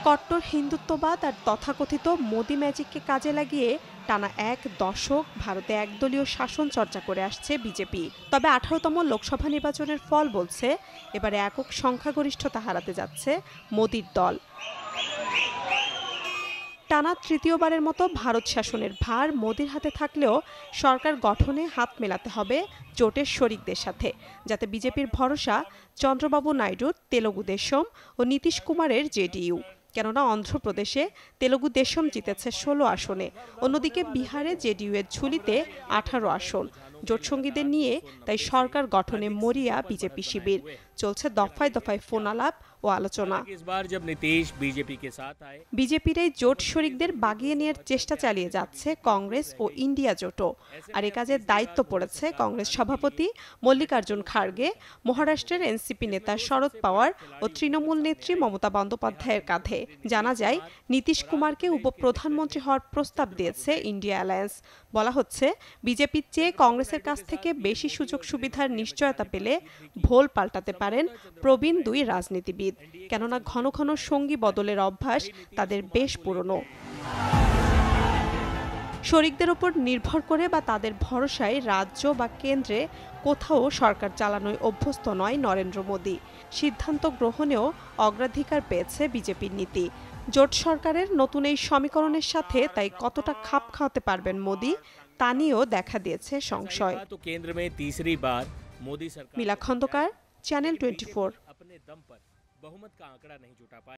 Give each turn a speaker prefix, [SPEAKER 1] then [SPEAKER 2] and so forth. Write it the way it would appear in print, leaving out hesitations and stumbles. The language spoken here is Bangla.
[SPEAKER 1] কট্টর হিন্দুত্ববাদ আর তথাকথিত মোদি ম্যাজিককে কাজে লাগিয়ে টানা এক দশক ভারতে একদলীয় শাসন চর্চা করে আসছে বিজেপি। তবে 18তম লোকসভা নির্বাচনের ফল বলছে এবারে একক সংখ্যাগরিষ্ঠতা হারাতে যাচ্ছে মোদির দল। টানা তৃতীয়বারের মতো ভারত শাসনের ভার মোদির হাতে থাকলেও সরকার গঠনে হাত মেলাতে হবে জোটের শরিকদের সাথে, যাতে বিজেপির ভরসা চন্দ্রবাবু নাইডুর তেলুগু দেশম ও নীতিশ কুমারের জেডিইউ। কেননা অন্ধ্রপ্রদেশে তেলুগু দেশম জিতেছে 16 আসনে, অন্যদিকে বিহারে জেডিইউ এর ঝুলিতে 18 আসন। জোটসঙ্গীদের নিয়ে তাই সরকার গঠনে মরিয়া বিজেপি শিবির। চলছে দফায় দফায় ফোন আলাপ ও আলোচনা। বিজেপির এই জোট শরিকদের বাগিয়ে নেওয়ার চেষ্টা চালিয়ে যাচ্ছে কংগ্রেস ও ইন্ডিয়া জোটও। আর এ কাজের দায়িত্ব পড়েছে কংগ্রেস সভাপতি মল্লিকার্জুন খাড়গে, মহারাষ্ট্রের এনসিপি নেতা শরদ পাওয়ার ও তৃণমূল নেত্রী মমতা বন্দ্যোপাধ্যায়ের কাঁধে। জানা যায়, নীতিশ কুমারকে উপপ্রধানমন্ত্রী হওয়ার প্রস্তাব দিয়েছে ইন্ডিয়া অ্যালায়েন্স। বলা হচ্ছে, বিজেপির চেয়ে কংগ্রেসের কাছ থেকে বেশি সুযোগ সুবিধার নিশ্চয়তা পেলে ভোল পাল্টাতে পারেন প্রবীণ দুই রাজনীতিবিদ। কেননা ঘন ঘন সঙ্গী বদলের অভ্যাস তাদের বেশ পুরনো। শরিকদের ওপর নির্ভর করে বা তাদের ভরসায় রাজ্য বা কেন্দ্রে কোথাও সরকার চালানোয় অভ্যস্ত নয় নরেন্দ্র মোদী। সিদ্ধান্ত গ্রহণেও অগ্রাধিকার পেয়েছে বিজেপির নীতি। জোট সরকারের নতুন এই সমীকরণের সাথে তাই কতটা খাপ খাওয়াতে পারবেন মোদী, তা নিয়েও দেখা দিয়েছে সংশয়। মিলা খন্দকার, চ্যানেল 24।